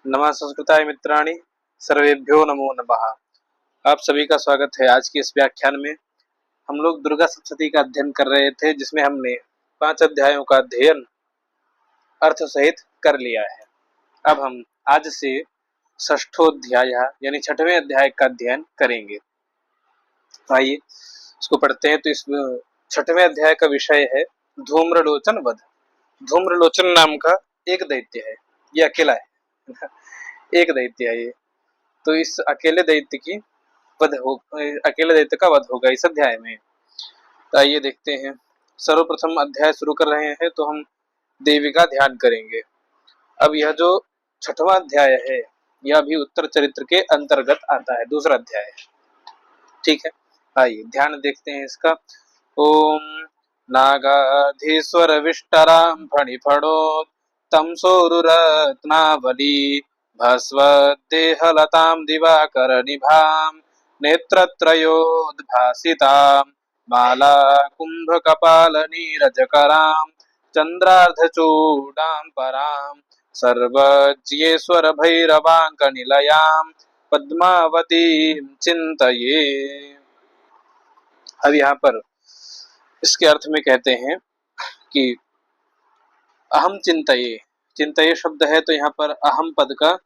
नमः संस्कृताय मित्राणि, सर्वेभ्यो नमो नमः। आप सभी का स्वागत है। आज के इस व्याख्यान में हम लोग दुर्गा सप्तशती का अध्ययन कर रहे थे, जिसमें हमने 5 अध्यायों का अध्ययन अर्थ सहित कर लिया है। अब हम आज से षष्ठोध्याय यानी 6वें अध्याय का अध्ययन करेंगे। आइए इसको पढ़ते हैं। तो इस 6वें अध्याय का विषय है धूम्रलोचन वध। धूम्रलोचन नाम का एक दैत्य है, ये अकेला है एक दैत्य है ये। तो इस अकेले दैत्य की अकेले दैत्य का वध होगा इस अध्याय में। तो आइए देखते हैं। सर्वप्रथम अध्याय शुरू कर रहे हैं तो हम देवी का ध्यान करेंगे। अब यह जो 6वां अध्याय है यह भी उत्तर चरित्र के अंतर्गत आता है, दूसरा अध्याय है। ठीक है, आइए ध्यान देखते हैं इसका। ओम नागाधीश्वर विष्टराम फणिफणो तम सोरुरत्नावली भस्वदेहलतां दिवाकरनिभां नेत्रत्रयोद्भासितां माला कुम्भकपालनीरजकरां चन्द्रार्धचूडां परां सर्वज्ञेश्वर भैरवाङ्कनिलयां पद्मावतीं चिन्तये। अब यहाँ पर इसके अर्थ में कहते हैं कि अहम चिंतये, चिंतये शब्द है तो यहाँ पर अहम पद का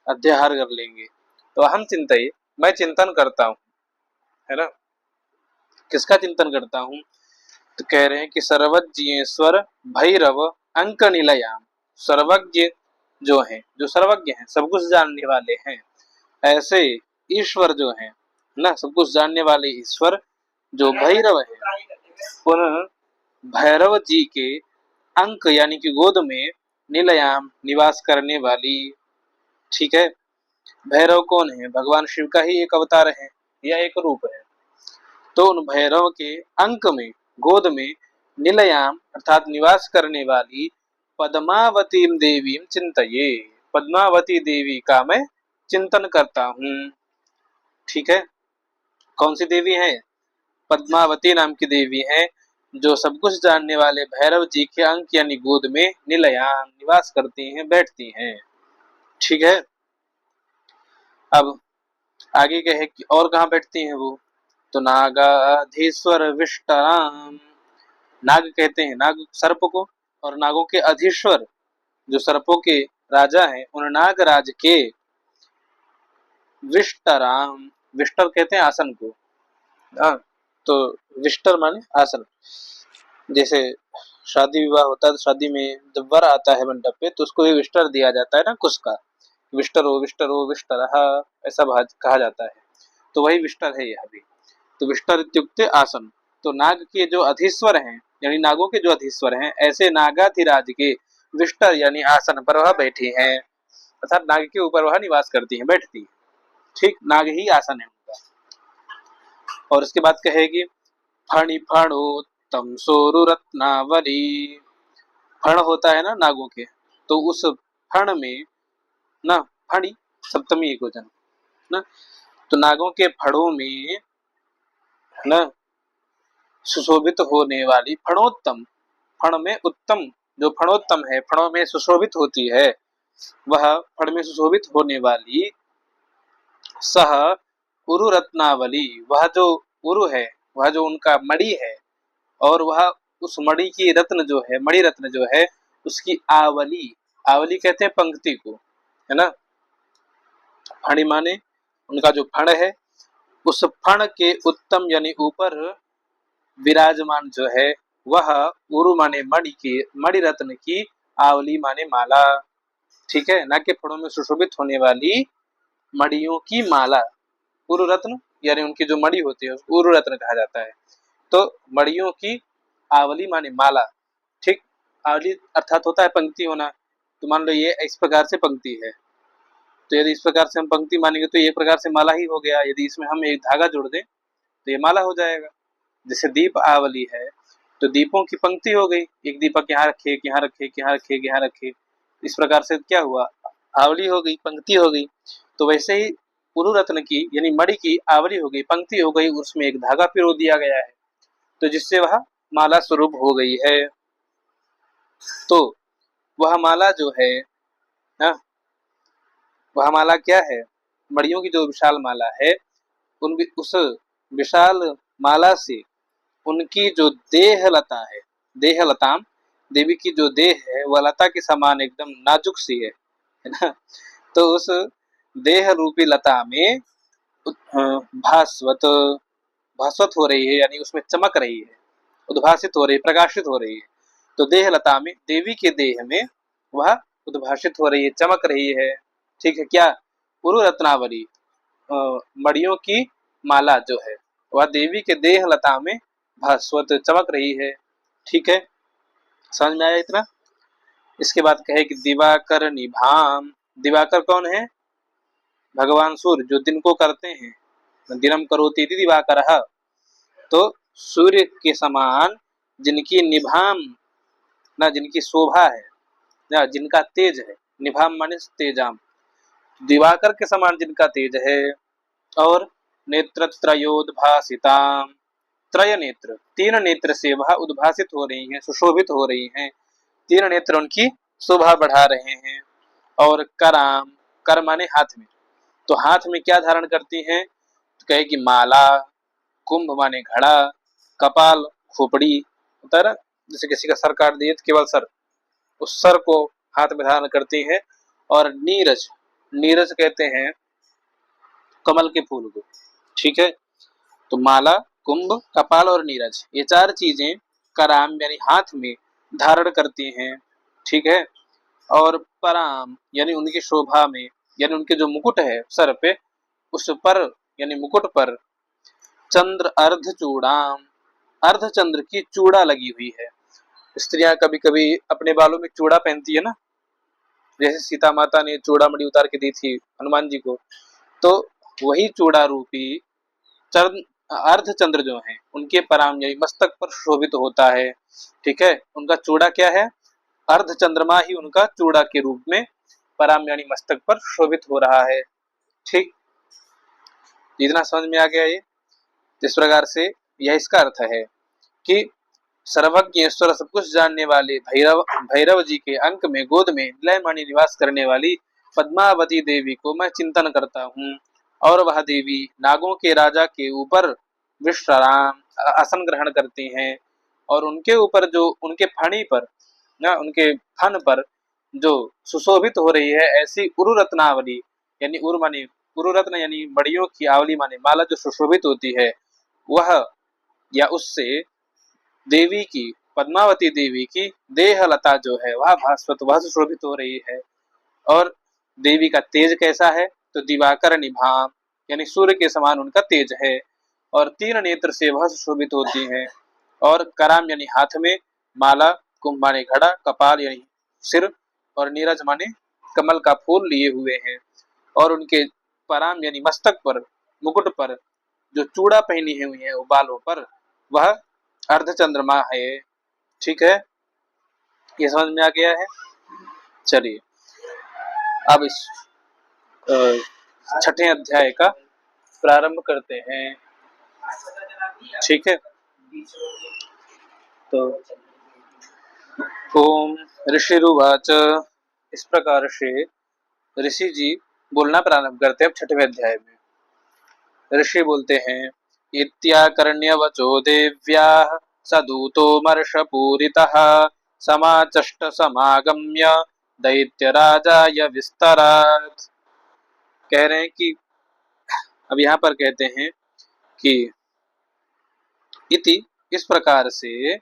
अध्याहार कर लेंगे। तो अहम चिंतये, मैं चिंतन करता हूँ, है ना। किसका चिंतन करता हूँ? तो कह रहे हैं कि सर्वज्ञेश्वर भैरव अंक निलयाम। सर्वज्ञ जो है, जो सर्वज्ञ हैं, सब कुछ जानने वाले हैं, ऐसे ईश्वर जो है ना, सब कुछ जानने वाले ईश्वर जो भैरव है, पुनः भैरव जी के अंक यानी कि गोद में निलयाम निवास करने वाली। ठीक है, भैरव कौन है? भगवान शिव का ही एक अवतार है या एक रूप है। तो उन भैरव के अंक में, गोद में निलयाम अर्थात निवास करने वाली पद्मावती देवी चिंतये, पद्मावती देवी का मैं चिंतन करता हूँ। ठीक है, कौन सी देवी है? पद्मावती नाम की देवी है, जो सब कुछ जानने वाले भैरव जी के अंक यानी गोद में निलयाम निवास करती हैं, बैठती हैं। ठीक है, अब आगे कहे कि और कहाँ बैठती हैं वो? तो नागाधीश्वर विष्टराम, नाग कहते हैं नाग सर्प को, और नागों के अधीश्वर जो सर्पों के राजा हैं, उन नागराज के विष्टराम, विष्टर कहते हैं आसन को। हाँ, तो विष्टर माने आसन। जैसे शादी विवाह होता है तो शादी में जब वर आता है मंडप पे तो उसको भी विष्टर दिया जाता है ना, कुश का। विष्टर हो विष्टर ऐसा कहा जाता है। तो वही विष्टर है यह भी। तो विष्टर इत्युक्ते आसन। तो नाग के जो अधीश्वर हैं यानी नागों के जो अधीश्वर हैं, ऐसे नागाधिराज के विष्टर यानी आसन पर वह बैठी हैं, अर्थात नाग के ऊपर वह निवास करती हैं, बैठती है। ठीक, नाग ही आसन है उनका। और इसके बाद कहेगी फणि फणो तम सोरु रत्नावली। फण होता है ना नागों के, तो उस फण में ना, फणी सप्तमी एकवचन ना, तो नागों के फणों में ना सुशोभित होने वाली फणोत्तम, फण में उत्तम, जो फणोत्तम है, फणों में सुशोभित होती है, वह फण में सुशोभित होने वाली सह उरु रत्नावली, वह जो उरु है, वह जो उनका मणि है, और वह उस मणि की रत्न जो है, मणि रत्न जो है, उसकी आवली, आवली कहते हैं पंक्ति को, है ना। फणी माने उनका जो फण है, उस फण के उत्तम यानी ऊपर विराजमान जो है, वह उरु माने मणि की, मणि रत्न की, आवली माने माला। ठीक है, ना के फणों में सुशोभित होने वाली मणियों की माला। उरु रत्न यानी उनकी जो मणि होती है उसको उरु रत्न कहा जाता है। तो मणियों की आवली माने माला। ठीक, आवली अर्थात होता है पंक्ति होना। तो मान लो ये इस प्रकार से पंक्ति है, तो यदि इस प्रकार से हम पंक्ति मानेंगे तो एक प्रकार से माला ही हो गया। यदि इसमें हम एक धागा जोड़ दें तो ये माला हो जाएगा। जैसे दीप आवली है, तो दीपों की पंक्ति हो गई, एक दीपक यहाँ रखे, यहाँ रखे, यहाँ रखे, यहाँ रखे, इस प्रकार से क्या हुआ? आवली हो गई, पंक्ति हो गई। तो वैसे ही उरु रत्न की यानी मणि की आवली हो गई, पंक्ति हो गई, उसमें एक धागा पिरो दिया गया है, तो जिससे वह माला स्वरूप हो गई है। तो वह माला जो है ना, वह माला क्या है? मणियों की जो विशाल माला है, उस विशाल माला से उनकी जो देह लता है, देह लताम, देवी की जो देह है वह लता के समान एकदम नाजुक सी है ना। तो उस देह रूपी लता में भास्वत, भास्वत हो रही है, यानी उसमें चमक रही है, उद्भासित हो रही है, प्रकाशित हो रही है। तो देह लता में, देवी के देह में वह उद्भासित हो रही है, चमक रही है। ठीक है, क्या? पुरु रत्नावली, मड़ियों की माला जो है वह देवी के देह लता में भास्वत चमक रही है। ठीक है, समझ में आया इतना? इसके बाद कहे कि दिवाकर निभाम। दिवाकर कौन है? भगवान सूर्य, जो दिन को करते हैं। दिनम करोति इति दिवाकरः। तो सूर्य के समान जिनकी निभाम, ना जिनकी शोभा है, ना जिनका तेज है, निभाम माने तेजाम, दिवाकर के समान जिनका तेज है। और नेत्रत्रयोद्भासिताम, त्रय नेत्र, तीन नेत्र से वह उद्भासित हो रही हैं, सुशोभित हो रही हैं। तीन नेत्र उनकी शोभा बढ़ा रहे हैं। और कराम, कर माने हाथ में, तो हाथ में क्या धारण करती हैं? तो कहे कि माला, कुंभ माने घड़ा, कपाल खोपड़ी होता है ना, जैसे किसी का सर काट दिए तो केवल सर, उस सर को हाथ में धारण करती हैं। और नीरज, नीरज कहते हैं कमल के फूल को। ठीक है, तो माला, कुंभ, कपाल और नीरज, ये चार चीजें कराम यानी हाथ में धारण करती हैं। ठीक है, और पराम यानी उनकी शोभा में, यानी उनके जो मुकुट है सर पे, उस पर यानी मुकुट पर चंद्र अर्ध चूड़ाम, अर्धचंद्र की चूड़ा लगी हुई है। स्त्रियां कभी कभी अपने बालों में चूड़ा पहनती है ना, जैसे सीता माता ने चूड़ामणि उतार के दी थी हनुमान जी को, तो वही चूड़ा रूपी चंद्र, अर्धचंद्र जो है उनके पराम यानी मस्तक पर शोभित होता है। ठीक है, उनका चूड़ा क्या है? अर्धचंद्रमा ही उनका चूड़ा के रूप में पराम यानी मस्तक पर शोभित हो रहा है। ठीक, इतना समझ में आ गया ये? इस प्रकार से यह इसका अर्थ है कि सर्वज्ञ ईश्वर सब कुछ जानने वाले भैरव, भैरव जी के अंक में गोद में निलयमणि निवास करने वाली पद्मावती देवी को मैं चिंतन करता हूँ। और वह देवी नागों के राजा के ऊपर विश्राम आसन ग्रहण करती हैं। और उनके ऊपर जो, उनके फणी पर ना, उनके फन पर जो सुशोभित हो रही है ऐसी उरु रत्नावली, यानी उर माने उरु रत्न यानी मड़ियों की आवली माने माला जो सुशोभित होती है, वह या उससे देवी की, पद्मावती देवी की देह लता जो है वह भास्वत, वह सुशोभित हो रही है। और देवी का तेज कैसा है? तो दिवाकर निभाम यानी सूर्य के समान उनका तेज है। और तीन नेत्र से वह सुशोभित होती हैं। और कराम यानी हाथ में, माला, कुंभ माने घड़ा, कपाल यानी सिर, और नीरज माने कमल का फूल लिए हुए हैं। और उनके पराम यानी मस्तक पर, मुकुट पर जो चूड़ा पहनी हुई है बालों पर, वह अर्धचंद्रमा है। ठीक है, ये समझ में आ गया है? चलिए अब इस छठे अध्याय का प्रारंभ करते हैं। ठीक है, तो ओम ऋषिरुवाच, इस प्रकार से ऋषि जी बोलना प्रारंभ करते हैं छठवें अध्याय में। ऋषि बोलते हैं, इत्याकर्ण्यवचो देव्याः सदूतो मर्षपूरितः समाचष्ट समागम्य दैत्यराजाय विस्तरात्। कह रहे हैं कि, अब यहाँ पर कहते हैं कि इति, इस प्रकार से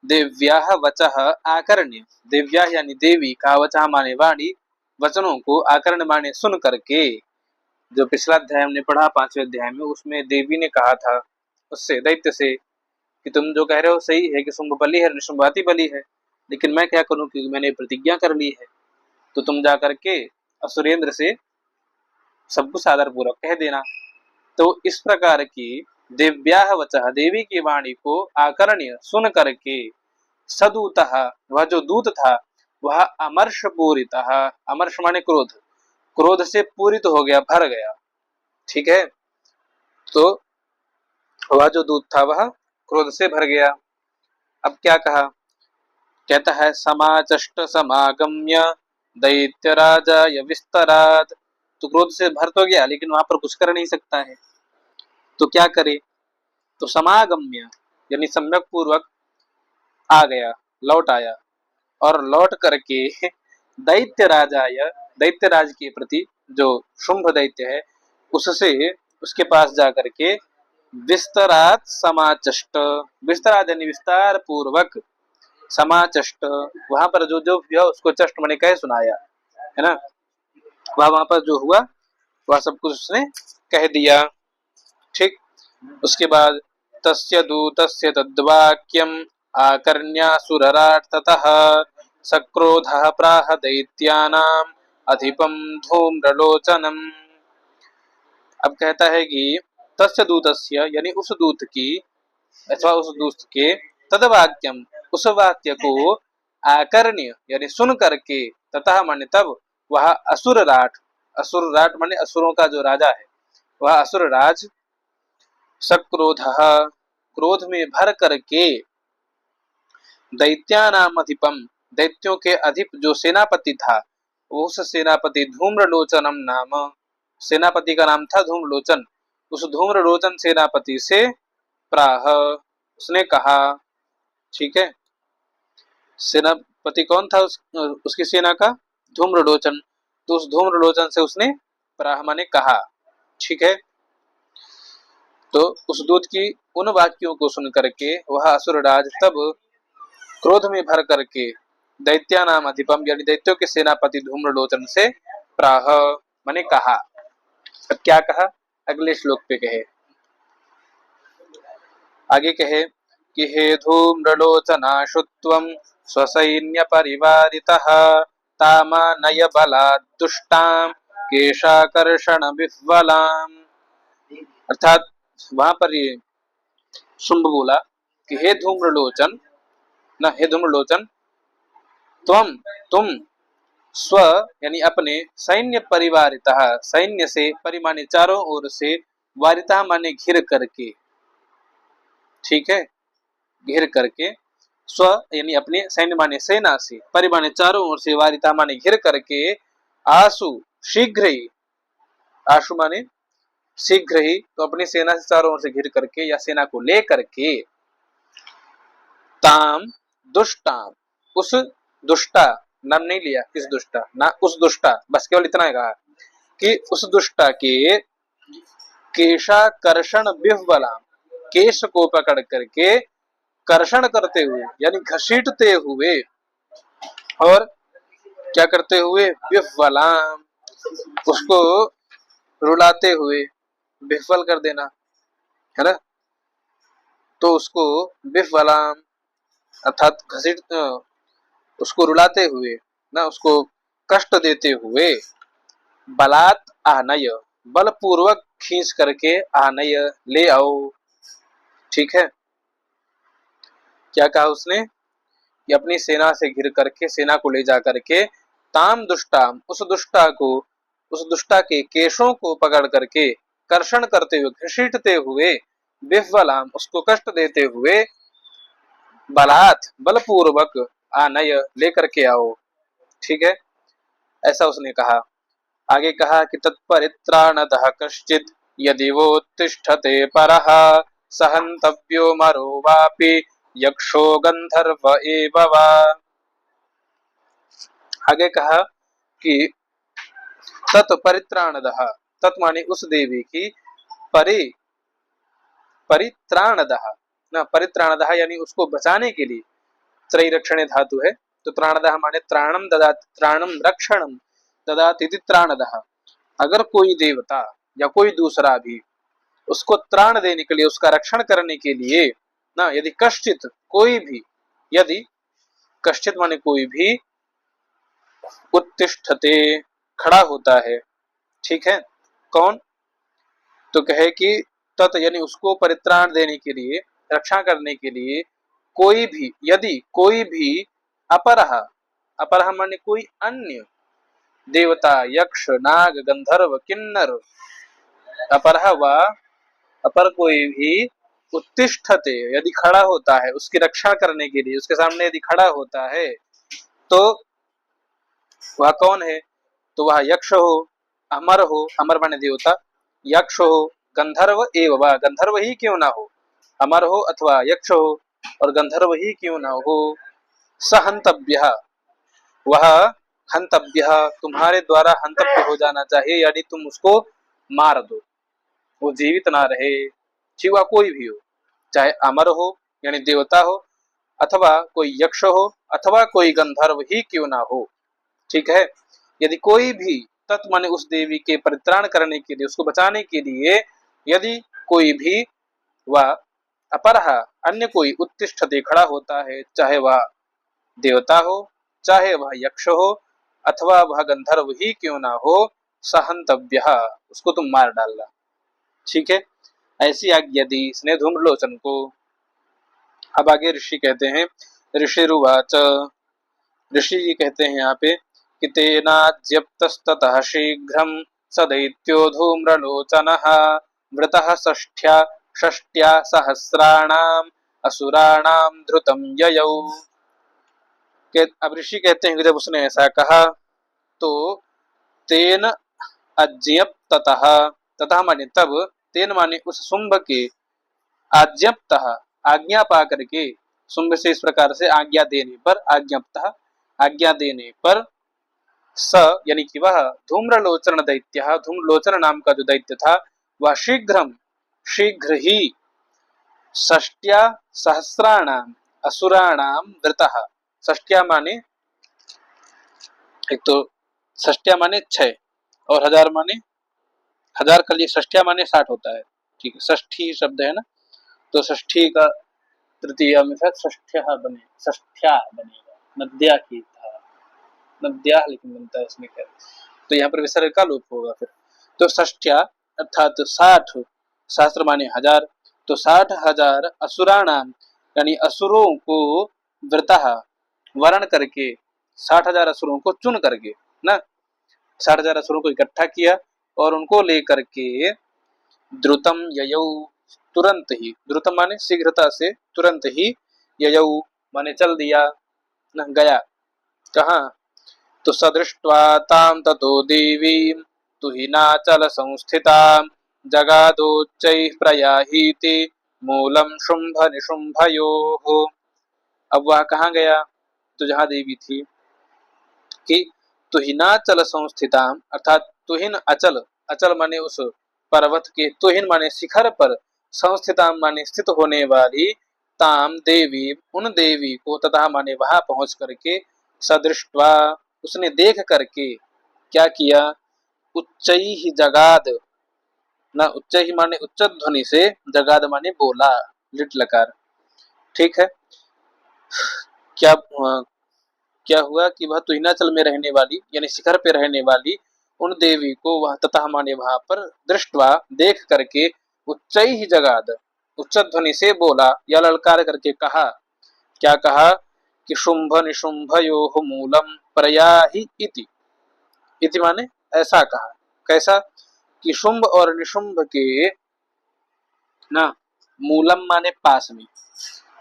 देव्याः वचः आकर्ण्य, देव्या यानी देवी का, वचः माने वाणी, वचनों को, आकर्ण माने सुन करके, जो पिछला अध्याय हमने पढ़ा 5वें अध्याय में, उसमें देवी ने कहा था उससे, दैत्य से, कि तुम जो कह रहे हो सही है कि शुंभ बलि है, निशुंभाति बलि है, लेकिन मैं क्या करूं कि मैंने प्रतिज्ञा कर ली है, तो तुम जा करके असुरेंद्र से सब कुछ आदर पूर्वक कह देना। तो इस प्रकार की दिव्याह वचः, देवी की वाणी को आकर्ण्य सुन करके, सदूतः वह जो दूत था वह अमर्ष पूरितः, अमर्ष माने क्रोध, क्रोध से पूरित हो गया, भर गया। ठीक है, तो वह जो दूत था वह क्रोध से भर गया। अब क्या कहा? कहता है समाचष्ट समागम्य दैत्यराजाय विस्तरात्, तो क्रोध से भर तो गया लेकिन वहां पर कुछ कर नहीं सकता है, तो क्या करे? तो समागम्य यानी सम्यक पूर्वक आ गया, लौट आया, और लौट करके दैत्य राजाय, दैत्य राज के प्रति, जो शुंभ दैत्य है उससे, उसके पास जाकर के विस्तरात समाचष्ट, विस्तरात यानी विस्तार पूर्वक, समाचष्ट वहां पर जो जो हुआ उसको चष्ट मैंने कह सुनाया, है ना, वहां पर जो हुआ वह सब कुछ उसने कह दिया। ठीक। उसके बाद तस्य दूतस्य तद्वाक्यम आकर्ण्यासुरराट ततः सक्रोधः प्राह दैत्यानाम अधिपम धूम्रलोचनम। अब कहता है कि तस्य दूतस्य यानी उस दूत की अथवा उस दूत के तदवाक्यम उस वाक्य को आकर्ण्य यानी सुन करके, तथा माने तब, वह असुरराट, असुरराट माने असुरों का जो राजा है वह असुरराज, सक्रोध क्रोध में भर करके, दैत्यानाम अधिपम दैत्यों के अधिप जो सेनापति था, उस सेनापति धूम्रलोचनम नाम, सेनापति का नाम था धूम्रलोचन, उस धूम्रलोचन सेनापति से प्राह उसने कहा। ठीक है, सेनापति कौन था उसकी सेना का? धूम्रलोचन। तो उस धूम्रलोचन से उसने प्राह माने कहा। ठीक है, तो उस दूत की उन वाक्यों को सुन करके वह असुरराज तब क्रोध में भर करके दैत्यानाम अधिपम यानी दैत्यों के सेनापति धूम्रलोचन से प्राह माने कहा। अब क्या कहा? अगले श्लोक पे कहे, आगे कहे कि हे धूम्रलोचनाशुत्वं स्वसैन्य परिवारितः तामानय बलात् दुष्टां केशाकर्षण विह्वलाम्। अर्थात वहां पर ये शुंभ बोला कि हे धूम्रलोचन, न हे धूम्रलोचन, तुम स्व यानी अपने सैन्य परिवारितः, सैन्य से परिमाने चारों ओर से, वारिता माने घिर करके, ठीक है, घेर करके, स्व यानी अपने सैन्य माने सेना से, परिमाने चारों ओर से, वारिता माने घिर करके, आसु शीघ्र ही, आशु माने शीघ्र ही, तो अपनी सेना से चारों ओर से घिर करके या सेना को ले करके, ताम दुष्टाम उस दुष्टा, नाम नहीं लिया, किस दुष्टा ना, उस दुष्टा, बस केवल इतना ही कहा कि उस दुष्टा के केशाकर्षण विह्वलाम, केश को पकड़ करके कर्षण करते हुए यानी घसीटते हुए, और क्या करते हुए? विह्वलाम उसको रुलाते हुए, विह्वल कर देना, है ना, तो उसको विह्वलाम अर्थात घसीट, उसको रुलाते हुए ना, उसको कष्ट देते हुए, बलात् आनय बलपूर्वक खींच करके, आनय ले आओ। ठीक है, क्या कहा उसने कि अपनी सेना से घिर करके, सेना को ले जा करके, ताम दुष्टाम उस दुष्टा को, उस दुष्टा के केशों को पकड़ करके, कर्षण करते हुए, घसीटते हुए, विह्वलाम उसको कष्ट देते हुए, बलात् बलपूर्वक, आनय लेकर के आओ। ठीक है, ऐसा उसने कहा। आगे कहा कि तत्परित्राणतः कश्चित् यदि वोत्तिष्ठते परः सहन्तव्यो मरो वापि यक्षो गंधर्व एव वा। आगे कहा कि तत्परित्राणतः, तत् माने उस देवी की, परि परित्राणतः ना, परित्राणतः यानी उसको बचाने के लिए, त्रैरक्षणे धातु है, तो त्राणदः माने त्राणम ददाति, त्राणम रक्षणम ददाति इति त्राणदः। अगर कोई देवता या कोई दूसरा भी उसको त्राण देने के लिए, उसका रक्षण करने के लिए ना, यदि कश्चित कोई भी, यदि कश्चित माने कोई भी, उत्तिष्ठते खड़ा होता है, ठीक है, कौन? तो कहे कि तत् यानी उसको परित्राण देने के लिए, रक्षा करने के लिए, कोई भी, यदि कोई भी, अपरह, अपरह माने कोई अन्य देवता, यक्ष, नाग, गंधर्व, किन्नर, अपरह व अपर कोई भी, उत्तिष्ठते यदि खड़ा होता है उसकी रक्षा करने के लिए, उसके सामने यदि खड़ा होता है, तो वह कौन है? तो वह यक्ष हो, अमर हो, अमर माने देवता, यक्ष हो, गंधर्व एव वा, गंधर्व ही क्यों ना हो, अमर हो अथवा यक्ष हो और गंधर्व ही क्यों ना हो, सहंतव्य, वह हंतव्य, तुम्हारे द्वारा हंतव्य हो जाना चाहिए, यानी तुम उसको मार दो, वो जीवित ना रहे, शिवा कोई भी हो, चाहे अमर हो यानी देवता हो, अथवा कोई यक्ष हो, अथवा कोई गंधर्व ही क्यों ना हो। ठीक है, यदि कोई भी तत् माने उस देवी के परित्राण करने के लिए, उसको बचाने के लिए यदि कोई भी वह अपरह अन्य कोई उत्तिष्ठते खड़ा होता है, चाहे वह देवता हो, चाहे वह यक्ष हो, अथवा वह गंधर्व ही क्यों ना हो, सहंतव्य, उसको तुम मार डालना। ठीक है, ऐसी आज्ञा दी इसने धूम्रलोचन को। अब आगे ऋषि कहते हैं, ऋषिरुवाच, ऋषि जी कहते हैं यहाँ पे कि तेनाज्यप्तस्ततः शीघ्रं स दैत्यो धूम्रलोचनः वृतः षष्ट्या सहस्राणाम असुराणाम धृतम ययौ। अब ऋषि कहते हैं कि जब उसने ऐसा कहा तो तेन अज्यप्ततः, तथा माने तब, तेन माने उस शुंभ के, आज्ञप्तः आज्ञा पा करके, शुंभ से इस प्रकार से आज्ञा देने पर, आज्ञप्तः आज्ञा देने पर, स यानी कि वह धूम्रलोचन दैत्य, धूम्रलोचन नाम का जो दैत्य था, वह शीघ्र ही षष्ट्या सहस्राणाम असुराणाम वृतः, षष्ट्या माने एक तो षष्ट्या माने 6 और हजार माने हजार का लिए षष्ट्या माने 60 होता है। ठीक है, षष्ठी शब्द है ना, तो षष्ठी का तृतीय में षष्ठ्या बने, षष्ठ्या बनेगा, नद्या की था, नद्या लेकिन बनता है इसमें क्या, तो यहाँ पर विसर्ग का लोप होगा फिर। तो षष्ठ्या अर्थात 60, शास्त्र माने हजार, तो 60,000 असुराणाम यानी असुरों को वृतः वर्ण करके, 60,000 असुरों को चुन करके ना, 60,000 असुरों को इकट्ठा किया और उनको लेकर के द्रुतम ययौ, तुरंत ही, द्रुतम माने शीघ्रता से, तुरंत ही, ययौ माने चल दिया न, गया कहाँ, तो सदृष्ट्वा तां ततो देवीं तुहिनाचल संस्थितां जगादोच्चैः प्रयाहीति मूलं शुंभ निशुंभयोः। अब वह कहाँ गया, तो जहाँ देवी थी, कि तुहिनाचल संस्थितां अर्थात तुहिन अचल, अचल माने उस पर्वत के, तुहिन माने शिखर पर, संस्थितां माने स्थित होने वाली, ताम देवी उन देवी को, तथा माने वहां पहुंच करके, सदृष्ट्वा उसने देख करके क्या किया, उच्चैः जगाद ना, उच्च ही माने उच्च ध्वनि से, जगाद माने बोला, लिट लकार। ठीक है, क्या क्या हुआ कि वह तुहिनाचल में रहने वाली यानी शिखर पे रहने वाली उन देवी को वह, तथा माने वहां पर, दृष्टवा देख करके, उच्च ही जगाद उच्च ध्वनि से बोला या ललकार करके कहा, क्या कहा कि शुंभ निशुंभयोः मूलम प्रयाहि इति, इति माने ऐसा कहा, कैसा कि शुंभ और निशुंभ के ना, मूलम माने पास में,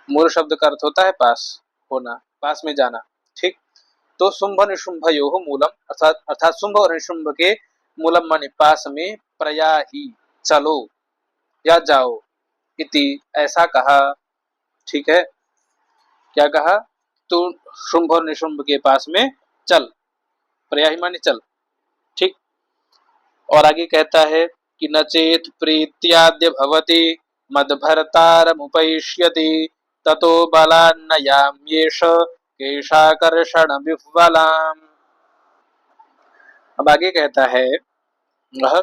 मूल शब्द का अर्थ होता है पास होना, पास में जाना। ठीक, तो शुंभ निशुंभयोः मूलम अर्थात शुंभ और निशुंभ के मूलम माने पास में, प्रयाहि चलो या जाओ, इति ऐसा कहा। ठीक है, क्या कहा, तू शुंभ और निशुंभ के पास में चल, प्रयाहि माने चल। ठीक, और आगे कहता है कि नचेत प्रीत्याद्य भवति मद्भर्तारमुपैष्यति ततो बलान्न याम्येष केशाकर्षण विह्वलाम्। अब आगे कहता है वह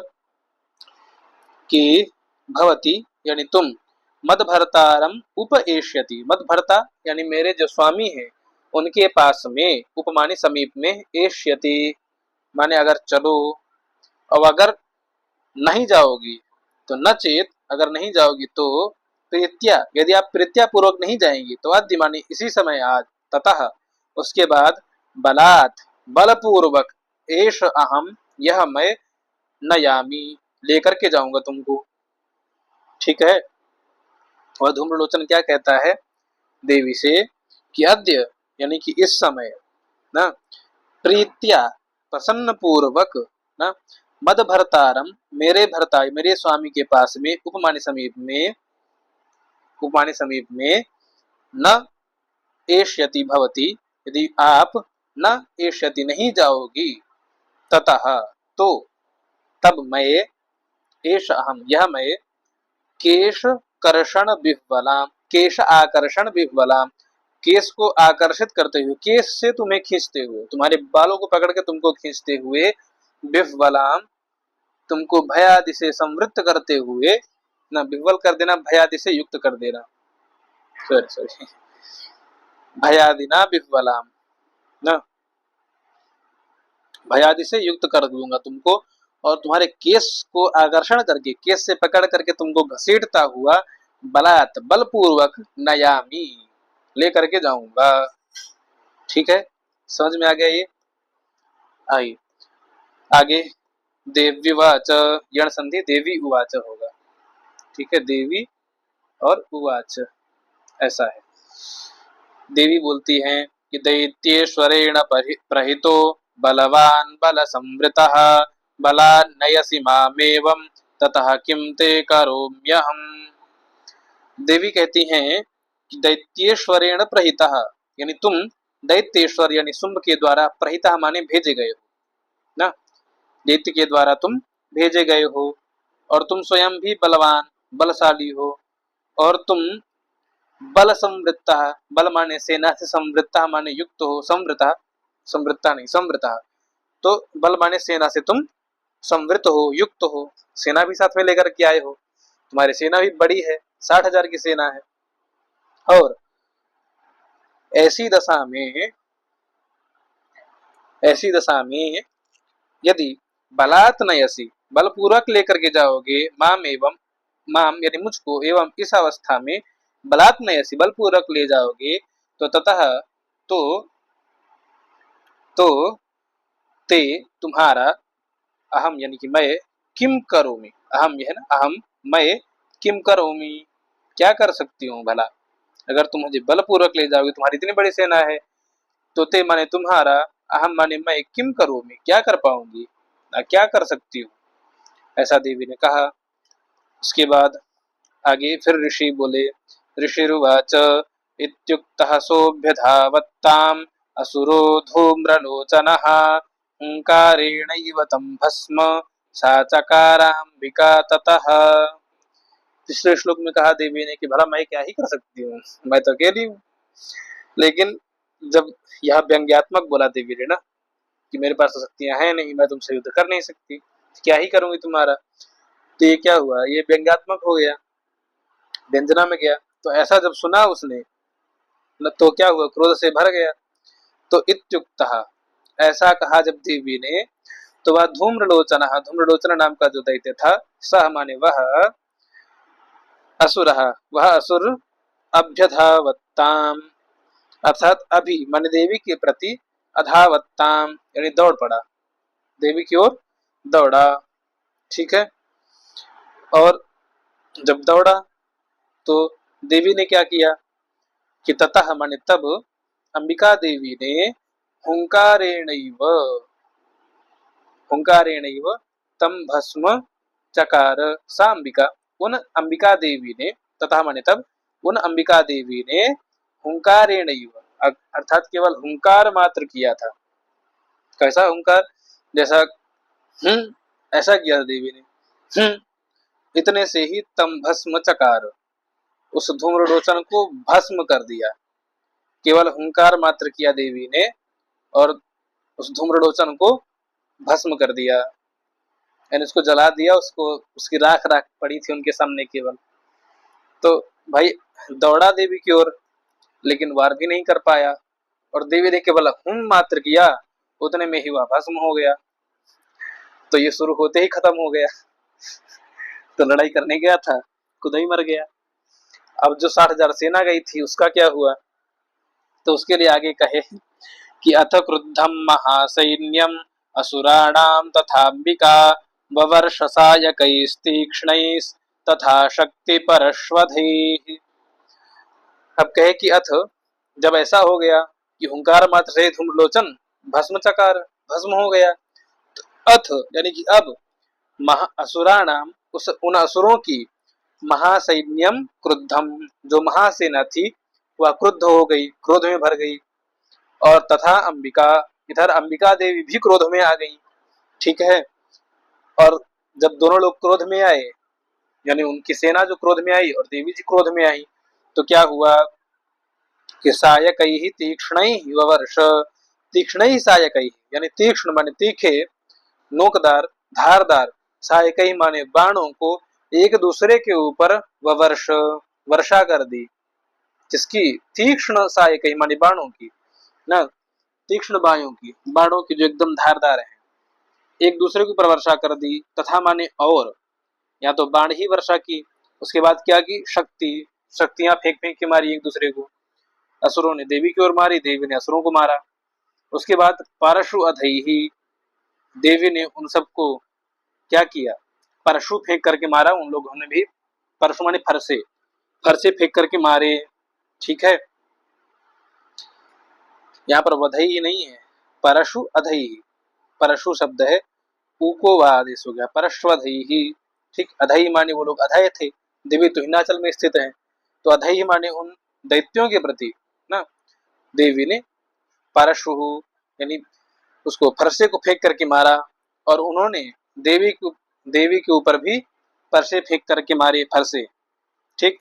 कि भवति यानी तुम, मदभर्तारम उपएष्यति, मदभर्ता यानी मेरे जो स्वामी हैं उनके पास में, उपमानी समीप में, एष्यति माने अगर चलो, और अगर नहीं जाओगी तो, न चेत अगर नहीं जाओगी तो, प्रीत्या यदि आप प्रीत्या पूर्वक नहीं जाएंगी तो, अद्य माने इसी समय, आज, ततः उसके बाद, बलात् बलपूर्वक, एष अहम यह मैं, नयामी लेकर के जाऊंगा तुमको। ठीक है, वह धूम्रलोचन क्या कहता है देवी से कि अद्य यानी कि इस समय ना, प्रीत्या प्रसन्न पूर्वक ना, मद भर्तारम, मेरे भर्ता मेरे स्वामी के पास में, उपमानी समीप में न एष्यति भवती, यदि आप न एष्यति नहीं जाओगी, ततः तो, तब मैं, एष अहम यह मैं, केश कर्षण विह्वलाम, केश आकर्षण विह्वलाम, केस को आकर्षित करते हुए, केस से तुम्हें खींचते हुए, तुम्हारे बालों को पकड़ के तुमको खींचते हुए, विह्वलाम, तुमको भयादि से संवृत्त करते हुए, ना विह्वल कर देना, भयादि से युक्त कर देना, सॉरी सॉरी, भयादि ना विह्वलाम, ना भयादि से युक्त कर दूंगा तुमको, और तुम्हारे केस को आकर्षण करके, केस से पकड़ करके तुमको घसीटता हुआ, बलात् बलपूर्वक नयामी, लेकर के जाऊंगा। ठीक है, समझ में आ गया ये? आइए आगे, देव्युवाच, यण संधि देवी उवाच होगा। ठीक है, देवी और उवाच ऐसा है। देवी बोलती हैं कि दैत्येश्वरेण प्रहितो बलवान बल संवृतः बलान्नयसि मामेवं ततः किं ते करोम्यहम्। देवी कहती हैं कि दैत्येश्वरेण प्रहितः, यानी तुम दैत्येश्वर यानी शुंभ के द्वारा, प्रहितः माने भेजे गए हो ना, दैत्य के द्वारा तुम भेजे गए हो, और तुम स्वयं भी बलवान बलशाली हो, और तुम बल संवृत्ता, बल माने सेना से, संवृत्ता माने युक्त हो, संवृता, संवृत्ता नहीं संवृता, तो बल माने सेना से तुम संवृत हो, युक्त हो, सेना भी साथ में लेकर के आए हो, तुम्हारी सेना भी बड़ी है, 60,000 की सेना है। और ऐसी दशा में, ऐसी दशा में यदि बलात् नयसि, बलपूर्वक लेकर के जाओगे, माम एवं, माम यानी मुझको, एवं इस अवस्था में, बलात् नयसि बलपूर्वक ले जाओगे, तो ततः तो, तो ते तुम्हारा, अहम यानी कि मैं, किम करोमि, अहम यह ना, अहम मैं, किम करोमि क्या कर सकती हूँ भला, अगर तुम मुझे बलपूर्वक ले जाओगे, तुम्हारी इतनी बड़ी सेना है, तो ते माने तुम्हारा, अहम माने मैं, किम करोमि क्या कर पाऊंगी, क्या कर सकती हूँ, ऐसा देवी ने कहा। उसके बाद आगे फिर ऋषि बोले, ऋषिरुवाच इत्युक्तः सोऽभ्यधावत्ताम् असुरो धूम्रलोचनः हुंकारेणैव तं भस्म सा चकाराम्बिका ततः। पिछले श्लोक में कहा देवी ने कि भला मैं क्या ही कर सकती हूँ, मैं तो अकेली हूँ, लेकिन जब यह व्यंग्यात्मक बोला देवी ने ना कि मेरे पास तो शक्तियां हैं नहीं, मैं तुमसे युद्ध कर नहीं सकती, क्या ही करूंगी तुम्हारा, तो ये क्या हुआ, ये व्यंग्यात्मक हो गया, व्यंजना में गया। तो ऐसा जब सुना उसने न, तो क्या हुआ, क्रोध से भर गया। तो इत्युक्तः, ऐसा कहा जब देवी ने, तो वह धूम्रलोचन, धूम्रलोचन नाम का जो दैत्य था, सह माने वह, असुर, वह असुर, अभ्यधावत्ताम, अर्थात अभी माने देवी के प्रति, अधावत्ताम यानी दौड़ पड़ा, देवी की ओर दौड़ा। ठीक है, और जब दौड़ा तो देवी ने क्या किया कि ततः माने तब, अंबिका देवी ने हुंकारेणैव, हुंकारेणैव तम भस्म चकार, सा अंबिका, उन अंबिका देवी ने, तथा माने तब, उन अंबिका देवी ने हुंकारेणैव, अर्थात केवल हुंकार मात्र किया था। कैसा हुंकार, जैसा ऐसा किया देवी ने, इतने से ही तम भस्म चकार, उस धूम्रलोचन को भस्म कर दिया, केवल हुंकार मात्र किया देवी ने, और उस धूम्रलोचन को भस्म कर दिया, यानी उसको जला दिया, उसको, उसकी राख राख पड़ी थी उनके सामने केवल। तो भाई दौड़ा देवी की ओर, लेकिन वार भी नहीं कर पाया, और देवी ने केवल मात्र किया, उतने में ही वह भस्म हो गया। तो ये शुरू होते ही खत्म हो गया, तो लड़ाई करने गया था, खुद ही मर गया। अब जो 60,000 सेना गई थी उसका क्या हुआ, तो उसके लिए आगे कहे कि अथ क्रुद्धम महासैन्यम असुराणाम तथांबिका ववर्ष सायकैस्तीक्ष्णैस् तथा शक्ति परश्वधैः। अब कहे कि अथ, जब ऐसा हो गया कि हुंकार मात्र से धूम्रलोचन भस्म चकार, भस्म हो गया, तो अथ यानी कि अब असुराणाम उन असुरों की महासैन्यम क्रुद्धम जो महासेना थी वह क्रुद्ध हो गई, क्रोध में भर गई। और तथा अंबिका इधर अंबिका देवी भी क्रोध में आ गई। ठीक है। और जब दोनों लोग क्रोध में आए यानी उनकी सेना जो क्रोध में आई और देवी जी क्रोध में आई तो क्या हुआ कि सायकैहि तीक्ष्णैहि ववर्ष तीक्ष्णैहि सायकैहि यानी तीक्ष्ण माने तीखे, नोकदार, धारदार, सायकैहि माने बाणों को एक दूसरे के ऊपर ववर्ष वर्षा कर दी। जिसकी तीक्ष्ण सायकैहि माने बाणों की ना, तीक्ष्ण बाणों की जो एकदम धारदार है एक दूसरे के ऊपर वर्षा कर दी। तथा माने और या तो बाण ही वर्षा की, उसके बाद क्या की शक्ति शक्तियां फेंक फेंक के मारी एक दूसरे को। असुरों ने देवी की ओर मारी, देवी ने असुरों को मारा। उसके बाद परशु अधैहि देवी ने उन सबको क्या किया, परशु फेंक करके मारा। उन लोगों ने भी परशु माने फरसे, फरसे फेंक करके मारे। ठीक है। यहाँ पर वधई नहीं है, परशु अधई। परशु शब्द है, ऊ को आदेश हो गया, परश्वधई। ठीक। अधई माने वो लोग अधय थे, देवी तो हिमाचल में स्थित है, तो अधई माने उन दैत्यों के प्रति ना देवी ने परशु यानी उसको फरसे को फेंक करके मारा। और उन्होंने देवी के ऊपर भी फरसे फेंक करके मारे, फरसे। ठीक।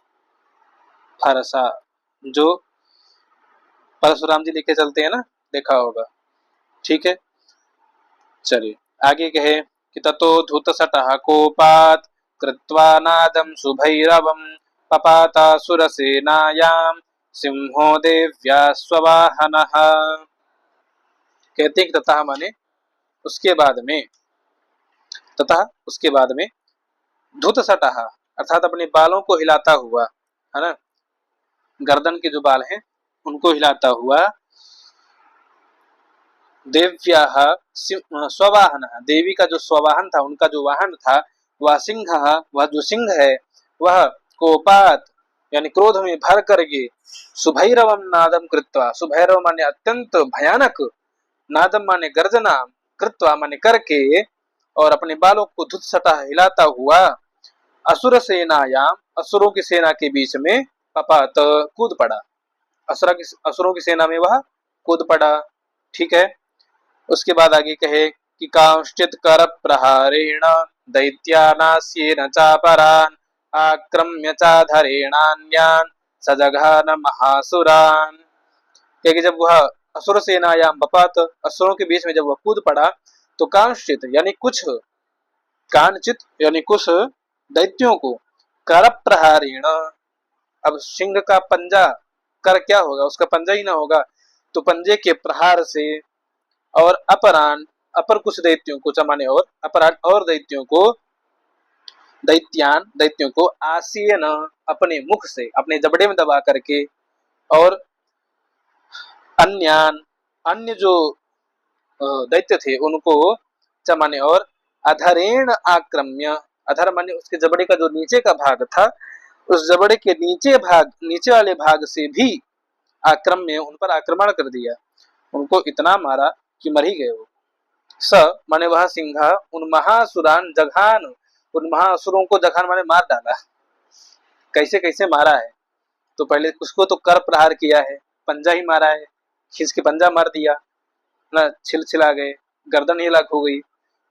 फरसा जो परशुराम जी लेके चलते हैं ना, देखा होगा। ठीक है। चलिए आगे कहे कि ततो धूतसटः कोपात् कृत्वा नादं सुभैरवं पपातासुरसेनायां सिंहो देव्या स्ववाहनः। कहते हैं कि तथा माने उसके बाद में, तथा उसके बाद में धूतसटः अर्थात अपने बालों को हिलाता हुआ, है ना, गर्दन के जो बाल हैं उनको हिलाता हुआ, देव्याः स्ववाहन देवी का जो स्ववाहन था, उनका जो वाहन था वह सिंह, वह जो सिंह है वह कोपात यानी क्रोध में भर करके सुभैरवम नादम कृत्वा, सुभैरव माने अत्यंत भयानक, नादम माने गर्जना, कृत्वा माने करके, और अपने बालों को धुतसटा हिलाता हुआ असुर सेनायाम असुरों की सेना के बीच में पपात कूद पड़ा। असुरों की सेना में वह कूद पड़ा। ठीक है। उसके बाद आगे कहे कि कांश्चित कर प्रहारेण दैत्यानास्येन चापरान आक्रम्य चाधरेणान्यान सजघान महासुरान। क्योंकि जब वह असुर सेनायाम बपात असुरों के बीच में जब वह कूद पड़ा तो कांश्चित यानी कुछ, कांचित यानी कुछ दैत्यों को कर प्रहारेण, अब सिंह का पंजा, कर क्या होगा, उसका पंजा ही ना होगा, तो पंजे के प्रहार से, और अपरान अपर कुछ दैत्यों को चमाने, और अपरान और दैत्यों को आसीन अपने मुख से अपने जबड़े में दबा करके, और अन्यान अन्य जो दैत्य थे उनको चमाने, और अधरेण आक्रम्य, अधर माने उसके जबड़े का जो नीचे का भाग था, उस जबड़े के नीचे वाले भाग से भी आक्रम्य उन पर आक्रमण कर दिया, उनको इतना मारा कि मर ही गए वो। स माने वह सिंह उन महासुरान जघान, उन महासुरों को जघान माने मार डाला। कैसे कैसे मारा है, तो पहले उसको तो कर प्रहार किया है, पंजा ही मारा है, खींच के पंजा मार दिया ना, छिला गए, गर्दन ही लाख हो गई।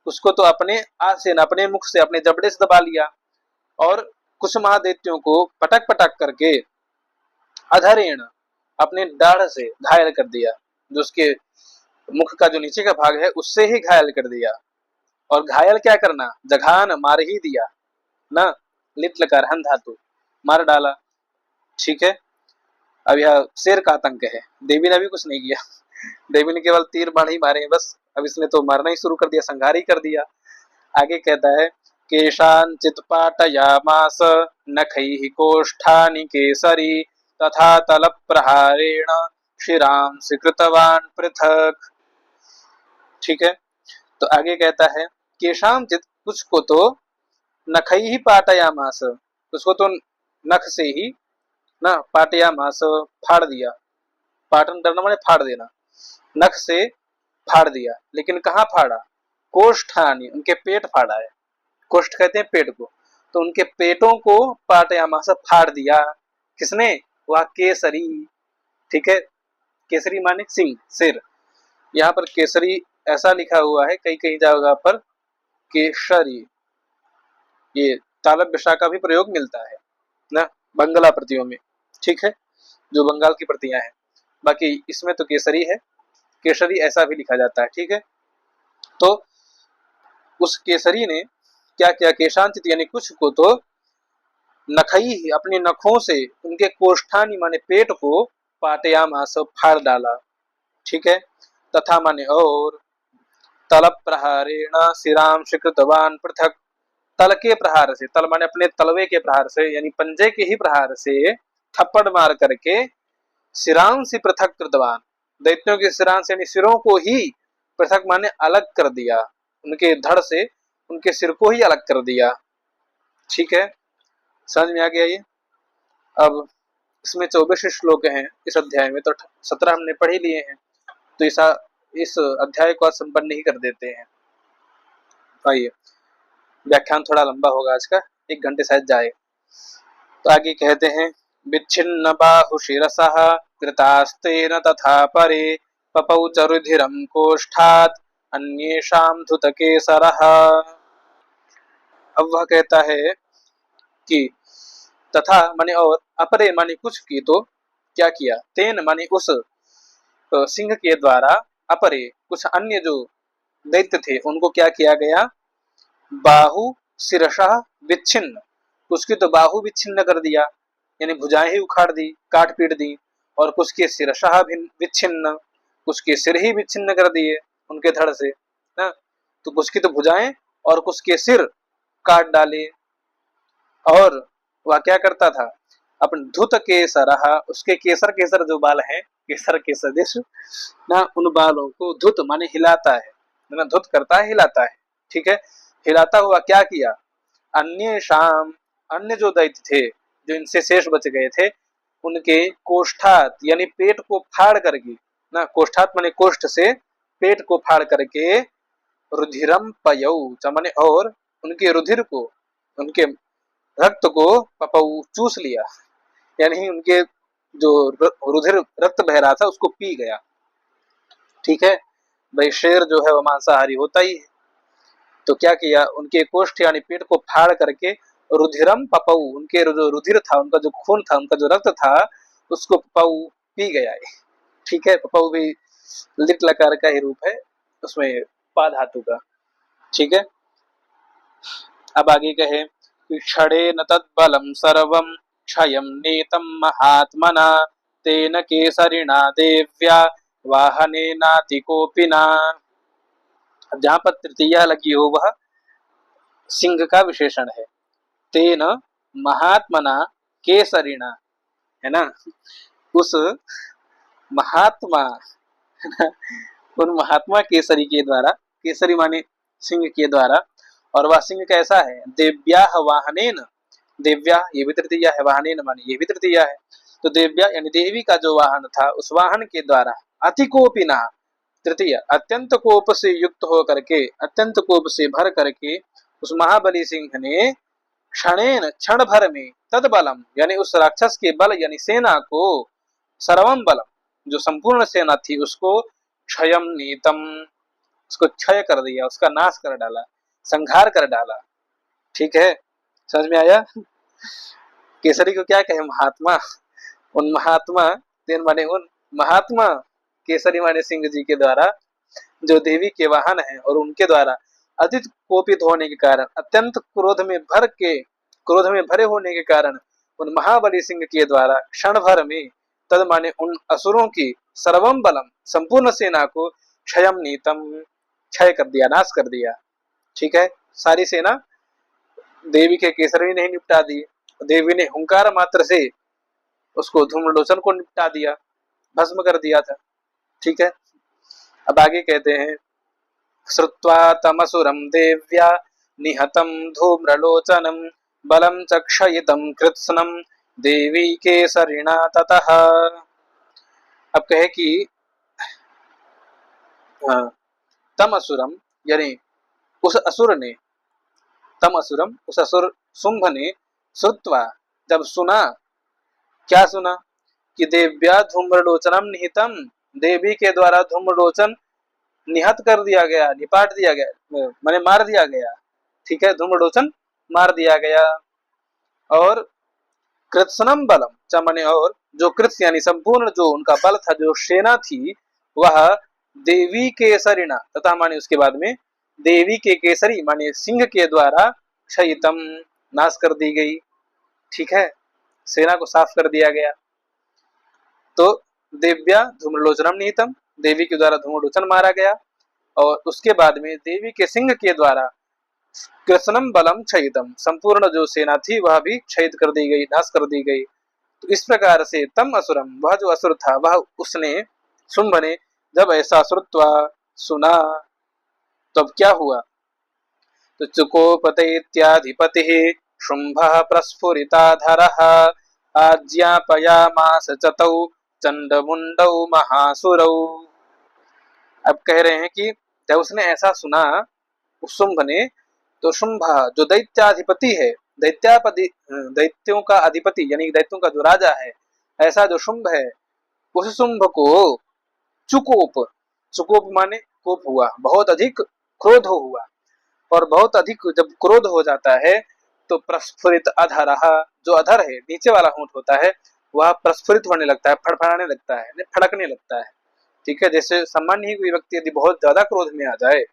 उसको तो अपने आस से, अपने मुख से, अपने जबड़े से दबा लिया, और कुछ महादैत्यों को पटक पटक करके अधरेण अपने दाढ़ से घायल कर दिया, जो उसके मुख का जो नीचे का भाग है उससे ही घायल कर दिया। और घायल क्या करना, जघान मार ही दिया ना, लिट लकार हन धातु, मार डाला। ठीक है। अब यह शेर का आतंक है, देवी ने भी कुछ नहीं किया, देवी ने केवल तीर बाण ही मारे बस। अब इसने तो मारना ही शुरू कर दिया, संहार ही कर दिया। आगे कहता है केशांचित पाटयामास नखैः कोष्ठानि केसरी तथा तल प्रहारेण शिरांसि कृतवान पृथक। ठीक है। तो आगे कहता है केशांचित कुछ को तो नखैः पाटयामास, उसको तो नख से ही ना पाटयामास फाड़ दिया, पाटन करना माने फाड़ देना, नख से फाड़ दिया, लेकिन कहाँ फाड़ा, कोष्ठानी उनके पेट फाड़ा है, कोष्ठ कहते हैं पेट को, तो उनके पेटों को पाटयामास फाड़ दिया। किसने? वह केसरी। ठीक है, केसरी माने सिंह, सिर। यहाँ पर केसरी ऐसा लिखा हुआ है कई कई जगह पर केशरी, ये तालब विशा का भी प्रयोग मिलता है ना बंगला प्रतियों में। ठीक है, जो बंगाल की प्रतियां हैं, बाकी इसमें तो केसरी है, केसरी ऐसा भी लिखा जाता है। ठीक है, तो उस केसरी ने क्या किया? केशांचित यानी कुछ को तो नखई ही अपने नखों से उनके कोष्ठानी माने पेट को पाटयामास फाड़ डाला। ठीक है, तथा माने और तल प्रहारेण शिरांश कृतवान पृथक, तल के प्रहार से, तल माने अपने तलवे के प्रहार से यानी पंजे के ही प्रहार से थप्पड़ मार करके शिरांश पृथक कृतवान, दैत्यों के शिरांश यानी सिरों को ही पृथक माने अलग कर दिया, उनके धड़ से उनके सिर को ही अलग कर दिया। ठीक है, समझ में आ गया ये? अब इसमें 24 श्लोक हैं इस अध्याय में, तो 17 हमने पढ़ ही लिए हैं, तो इस अध्याय को आज संपन्न ही कर देते हैं। आइए, व्याख्यान थोड़ा लंबा होगा आज का, 1 घंटे शायद जाए। तो आगे कहते हैं, विच्छिन्न बाहु शिरसः कृतास्तेन तथा परे पपौ च रुधिरं कोष्ठात् अन्येषां धृतकेसरः। अब वह कहता है कि तथा माने और, अपरे माने कुछ की, तो क्या किया? तेन माने उस सिंह के द्वारा, अपरे कुछ अन्य जो दैत्य थे उनको क्या किया गया? बाहु शिरशः विच्छिन्न, उसकी तो बाहु विच्छिन्न कर दिया, यानी भुजाएं ही उखाड़ दी, काट पीट दी। और कुछ के शिरशः विच्छिन्न, कुछ के सिर ही विच्छिन्न कर दिए उनके धड़ से ना, तो कुछ की तो भुजाएं और कुछ के सिर काट डाले। और वह क्या करता था? अपन धुत केसर, उसके केसर केसर जो बाल हैं, केसर के सदृश ना, उन बालों को धुत माने हिलाता है ना, धुत करता है, हिलाता है। ठीक है, हिलाता हुआ क्या किया? अन्य शाम, अन्य जो दैत्य थे जो इनसे शेष बच गए थे, उनके कोष्ठात यानी पेट को फाड़ करके ना, कोष्ठात माने कोष्ठ से पेट को फाड़ करके रुधिरम पयौ माने और उनके रुधिर को, उनके रक्त को पपऊ चूस लिया, यानी उनके जो रुधिर रक्त बह रहा था उसको पी गया। ठीक है, भाई शेर जो है वो मांसाहारी होता ही है, तो क्या किया? उनके कोष्ठ यानी पेट को फाड़ करके रुधिरम पपऊ, उनके जो रुधिर था, उनका जो खून था, उनका जो रक्त था, उसको पपऊ पी गया है। ठीक है, पपऊ भी लिट लकार का ही रूप है, उसमें पा धातु का। ठीक है, अब आगे कहे, क्षणेन तद्बलं सर्वं क्षयं नीतं महात्मना तेन केसरिणा देव्या वाहनेनातिकोपिना। जहां पर तृतीया लगी हो वह सिंह का विशेषण है। तेन महात्मना केसरिणा, है ना, उस महात्मा, है ना, उन महात्मा केसरी के द्वारा, केसरी माने सिंह के द्वारा, और वह सिंह कैसा है? देव्या वाहनेन, देव्या ये भी तृतीया है, वाहनेन माने ये भी तृतीया है, तो देव्या यानी देवी का जो वाहन था, उस वाहन के द्वारा अतिकोपिना, तृतीय अत्यंत कोप से युक्त होकर के, अत्यंत कोप से भर करके उस महाबली सिंह ने क्षणेन क्षण भर में तदबलम यानी उस राक्षस के बल यानी सेना को, सर्वम बलम जो संपूर्ण सेना थी उसको, क्षयम नीतम उसको क्षय कर दिया, उसका नाश कर डाला, संहार कर डाला। ठीक है, समझ में आया? केसरी को क्या कहे? महात्मा। उन महात्मा, तीन माने उन महात्मा केसरी माने सिंह जी के द्वारा, जो देवी के वाहन है, और उनके द्वारा अधिक कोपित होने के कारण, अत्यंत क्रोध में भरे होने के कारण, उन महाबली सिंह के द्वारा क्षण भर में तद माने उन असुरों की सर्वम बलम संपूर्ण सेना को क्षयम नीतम क्षय कर दिया, नाश कर दिया। ठीक है, सारी सेना देवी के केसरी ने ही निपटा दी, देवी ने हुंकार मात्र से उसको धूम्रलोचन को निपटा दिया, भस्म कर दिया था। ठीक है, अब आगे कहते हैं, श्रुत्वा तमसुरं देव्या निहतं धूम्रलोचनं बलं च क्षयितं कृत्स्नं देवी केसरिणा ततः। अब कहे कि तम असुरम यानी उस असुर ने, तम असुरम, उस असुर शुंभ ने, श्रुत्वा, जब सुना, क्या सुना कि देव्या धूम्रलोचनम निहितम, देवी के द्वारा धूम्रलोचन निहत कर दिया गया, निपाट दिया गया, माने मार दिया गया, ठीक है, धूम्रलोचन मार दिया गया। और कृत्सनम बलम, चमने, और जो कृत्स यानी संपूर्ण जो उनका बल था, जो सेना थी, वह देवी केसरिणा, तथा माने उसके बाद में देवी के केसरी माने सिंह के द्वारा क्षयितम, नाश कर दी गई, ठीक है, सेना को साफ कर दिया गया। तो देव्या धूम्रलोचनम निहितम, देवी के द्वारा धूम्रलोचन मारा गया, और उसके बाद में देवी के सिंह के द्वारा कृष्णम बलम क्षयितम, संपूर्ण जो सेना थी वह भी क्षयित कर दी गई, नाश कर दी गई। तो इस प्रकार से तम असुरम, वह जो असुर था, वह उसने, शुंभ ने जब ऐसा श्रुत्वा, सुना, तब क्या हुआ, तो चुकोपतैत्याधिपति शुंभ प्रस्फुरिताधरः आज्ञापयामास च तौ चंडमुंडौ महासुरौ। अब कह रहे हैं कि जब उसने ऐसा सुना, उस शुंभ ने, तो शुंभ जो दैत्याधिपति है, दैत्यापति, दैत्यों का अधिपति यानी दैत्यों का जो राजा है, ऐसा जो शुंभ है, उस शुंभ को चुकोप, चुकोप माने कोप हुआ, बहुत अधिक क्रोध हुआ, और बहुत अधिक जब क्रोध हो जाता है तो प्रस्फुरित अधर, जो अधर है, नीचे वाला होंठ होता है, वह प्रस्फुरित होने लगता है, फड़फड़ाने लगता है, फड़कने लगता है, ठीक है। जैसे सामान्य ही कोई व्यक्ति यदि बहुत ज्यादा क्रोध में आ जाए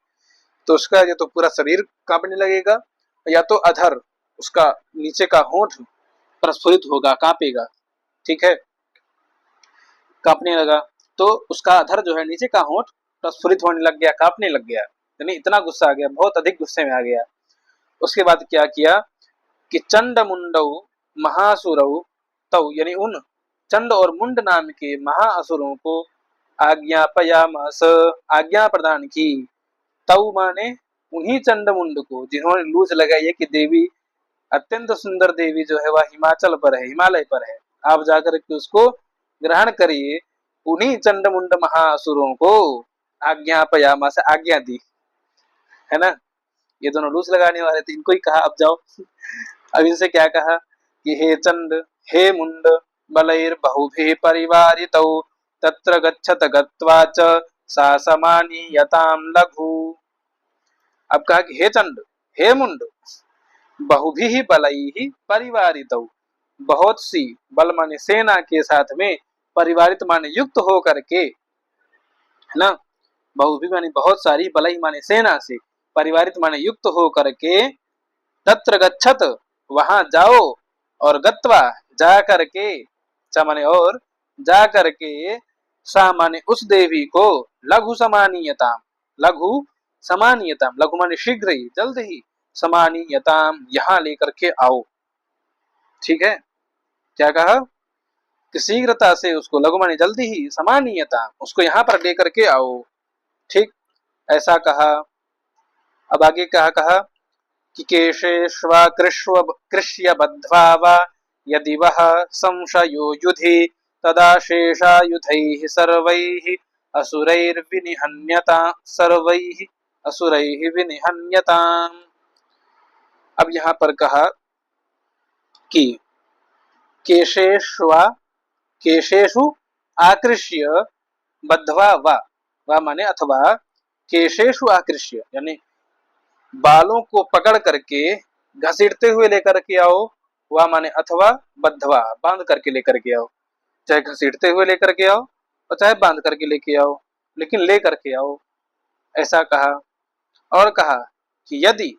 तो उसका या तो पूरा शरीर कांपने लगेगा, या तो अधर, उसका नीचे का होंठ प्रस्फुरित होगा, कांपेगा, ठीक है, कांपने लगा, तो उसका अधर जो है, नीचे का होंठ प्रस्फुरित होने लग गया, कांपने लग गया, यानी इतना गुस्सा आ गया, बहुत अधिक गुस्से में आ गया। उसके बाद क्या किया कि चंड मुंडौ महासुरौ तौ, यानी उन चंड और मुंड नाम के महाअसुरों को आज्ञापयामास, आज्ञा प्रदान की, तौ माने उन्हीं चंड मुंड को जिन्होंने लूज लगाई है कि देवी, अत्यंत सुंदर देवी जो है वह हिमाचल पर है, हिमालय पर है, आप जाकर के उसको ग्रहण करिए, उन्हीं चंड मुंड महाअसुरों को आज्ञापयामास, आज्ञा दी, है ना। ये दोनों लूज लगाने वाले थे, इनको ही कहा अब जाओ। अब इनसे क्या कहा कि हे चंड, हे मुंड, बलैर बहुभिः परिवारितौ तत्र गच्छत गत्वा च सा समानीयतां लघु। अब कहा कि हे चंड, हे मुंड, बहुभिः बलैः परिवारितौ, बहुत सी, बल माने सेना के साथ में, परिवारित माने युक्त हो करके, है ना, बहुभिः माने बहुत सारी, बलैः माने सेना से, परिवारित माने युक्त हो करके, तत्र गच्छत, वहां जाओ, और गत्वा, जा करके, च माने और, जा करके, सा माने उस देवी को, लघु समानीयताम, लघु समानीयताम, लघु माने शीघ्र ही, जल्द ही, समानीयताम, यहां लेकर के आओ, ठीक है। क्या कहा कि शीघ्रता से उसको, लघु माने जल्दी ही, समानीयता, उसको यहां पर लेकर के आओ, ठीक, ऐसा कहा। अब आगे क्या कहा कि केशेष्वा कृष्य बद्ध्वा वा यदि वह संशयो युधि तदा शेषायुधैः सर्वैः असुरैर्विनिहन्यता, सर्वैः असुरैः विनिहन्यताम्। अब यहाँ पर कहा कि केशेष्वा, केशेषु आकृष्य, बद्ध्वा वा माने अथवा, केशेषु आकृष्य यानी बालों को पकड़ करके घसीटते हुए लेकर के आओ, वह माने अथवा, बद्धवा बांध करके लेकर के आओ, चाहे घसीटते हुए लेकर के आओ और चाहे बांध करके लेके आओ, लेकिन ले करके आओ, ऐसा कहा। और कहा कि यदि,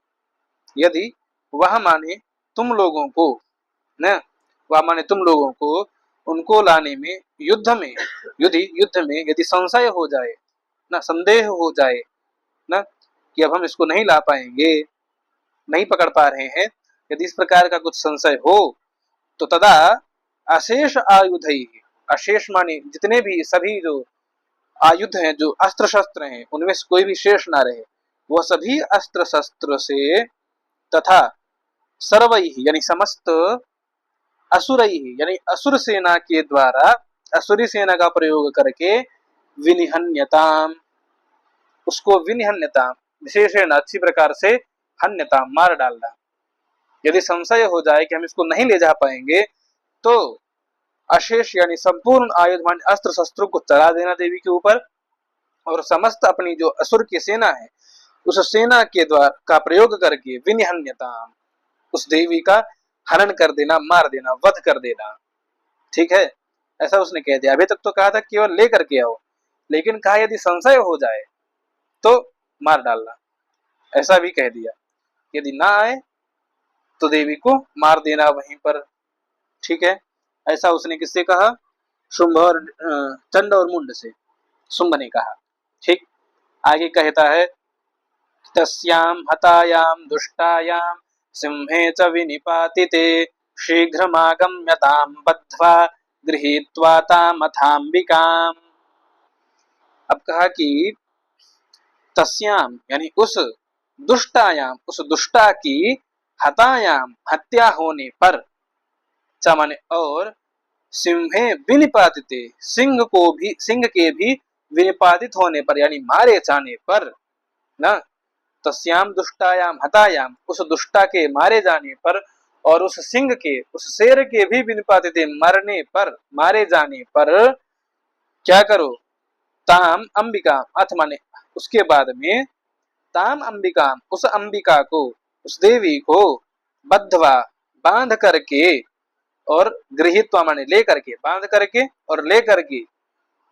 यदि वह माने तुम लोगों को, न, वह माने तुम लोगों को उनको लाने में, युद्ध में, युद्ध में यदि संशय हो जाए, ना संदेह हो जाए, ना कि अब हम इसको नहीं ला पाएंगे, नहीं पकड़ पा रहे हैं, यदि इस प्रकार का कुछ संशय हो, तो तदा अशेष आयुध ही, अशेष माने जितने भी, सभी जो आयुध हैं, जो अस्त्र शस्त्र हैं, उनमें से कोई भी शेष ना रहे, वह सभी अस्त्र शस्त्र से, तथा सर्वैः यानी समस्त, असुरैः यानी असुर सेना के द्वारा, असुरी सेना का प्रयोग करके, विनिहन्यताम, उसको विनिहन्यताम विशेषण अच्छी प्रकार से हन्यता मार डालना। यदि संशय हो जाए कि हम इसको नहीं ले जा पाएंगे तो अशेष यानी संपूर्ण आयुध मान अस्त्र शस्त्रों को चला देना देवी के ऊपर, और समस्त अपनी जो असुर की सेना है उस सेना के द्वारा का प्रयोग करके विनिहन्यता उस देवी का हनन कर देना, मार देना, वध कर देना। ठीक है, ऐसा उसने कह दिया। अभी तक तो कहा था केवल लेकर के आओ, लेकिन कहा यदि संशय हो जाए तो मार डालना, ऐसा भी कह दिया। यदि ना आए तो देवी को मार देना वहीं पर। ठीक है, ऐसा उसने किससे कहा? शुंभ और चंड और मुंड से शुंभ ने कहा। ठीक, आगे कहता है तस्याम हतायाम दुष्टायाम सिंहे च विनिपातिते शीघ्रमागम्यताम बद्ध्वा गृहीत्वा तामथाम्बिकाम। अब कहा कि तस्याम यानी उस दुष्टायाम, उस दुष्टा की हतायाम हत्या होने पर, च माने और, सिंहे विनिपातिते सिंह को भी, सिंह के भी विनिपातित होने पर यानी मारे जाने पर ना, तस्याम दुष्टायाम हतायाम उस दुष्टा के मारे जाने पर, और उस सिंह के, उस शेर के भी विनिपातित मरने पर, मारे जाने पर क्या करो? ताम अंबिका अथ माने उसके बाद में, ताम अंबिका उस अंबिका को, उस देवी को, बद्धवा बांध करके, और गृहीत्वा माने ले करके, बांध करके और ले करके,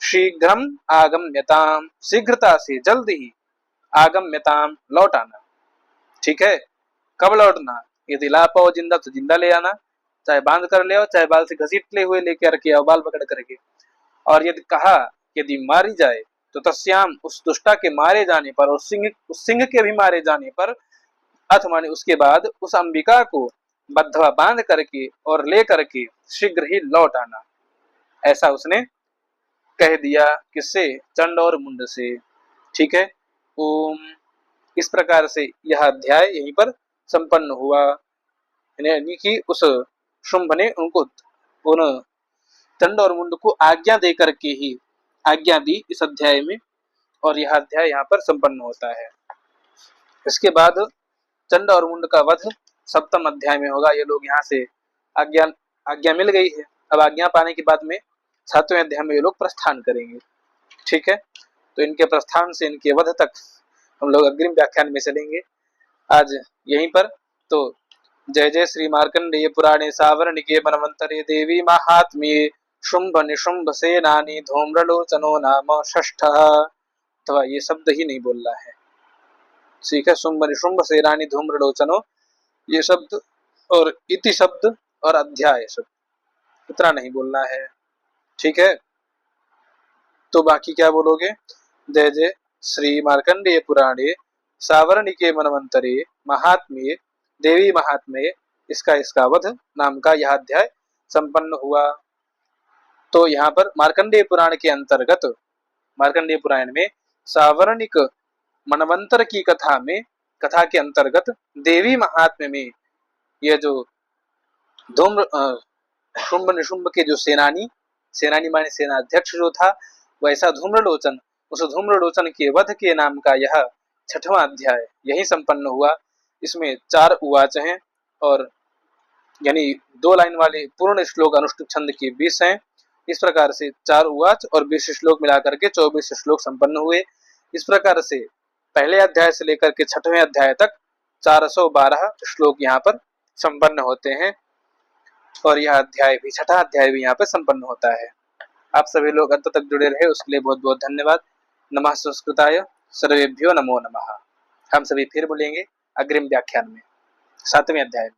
शीघ्रम आगम्यताम शीघ्रता से, जल्द ही, आगम्यताम लौटाना। ठीक है, कब लौटना? यदि ला पाओ जिंदा तो जिंदा ले आना, चाहे बांध कर ले आओ, चाहे बाल से घसीटते हुए लेकर के आओ, बाल पकड़ करके। और यदि कहा यदि मारी जाए तो तस्याम उस दुष्टा के मारे जाने पर, और उस सिंह के भी मारे जाने पर, अथ माने उसके बाद, उस अंबिका को बद्धवा बांध करके और ले करके शीघ्र ही लौट आना। ऐसा उसने कह दिया किससे? चंड और मुंड से। ठीक है, ओम। इस प्रकार से यह अध्याय यहीं पर संपन्न हुआ, यानी कि उस शुंभ ने उनको, उन चंड और मुंड को आज्ञा दे करके ही आज्ञा दी इस अध्याय में, और यह अध्याय यहाँ पर संपन्न होता है। इसके बाद चंड और मुंड का वध सप्तम अध्याय में होगा। ये लोग यहाँ से आज्ञा आज्ञा मिल गई है, अब आज्ञा पाने के बाद में सातवें अध्याय में ये लोग प्रस्थान करेंगे। ठीक है, तो इनके प्रस्थान से इनके वध तक हम लोग अग्रिम व्याख्यान में चलेंगे आज यहीं पर। तो जय जय श्री मार्कंडेय पुराणे सावर्णिके मनवंतरे देवी महात्म्ये शुंभ निशुंभ सेनानी धूम्रलोचनो नाम षष्ठः। अथवा ये शब्द ही नहीं बोलना है, ठीक है, शुंभ निशुंभ सेनानी धूम्रलोचनो, ये शब्द और इति शब्द और अध्याय शब्द इतना नहीं बोलना है। ठीक है, तो बाकी क्या बोलोगे? जय जय श्री मार्कंडेय पुराणे सावर्णिके मनवंतरे महात्म्ये देवी महात्म्ये इसका वध नाम का यह अध्याय संपन्न हुआ। तो यहाँ पर मार्कंडेय पुराण के अंतर्गत, मार्कंडेय पुराण में सावर्णिक मनवंतर की कथा में, कथा के अंतर्गत देवी महात्म्य में यह जो धूम्र शुंभ निशुंभ के जो सेनानी माने सेनाध्यक्ष जो था, वैसा धूम्रलोचन, उस धूम्रलोचन के वध के नाम का यह छठवां अध्याय यही संपन्न हुआ। इसमें 4 उवाच हैं, और यानी 2 लाइन वाले पूर्ण श्लोक अनुष्टुप छंद के 20 हैं। इस प्रकार से 4 उवाच और 20 श्लोक मिलाकर के 24 श्लोक संपन्न हुए। इस प्रकार से पहले अध्याय से लेकर के छठवें अध्याय तक 412 श्लोक यहाँ पर संपन्न होते हैं, और यह अध्याय भी, छठा अध्याय भी यहाँ पर संपन्न होता है। आप सभी लोग अंत तक जुड़े रहे उसके लिए बहुत बहुत धन्यवाद। नमः संस्कृताय, सर्वेभ्यो नमो नमः। हम सभी फिर बोलेंगे अग्रिम व्याख्यान में, 7वें अध्याय में।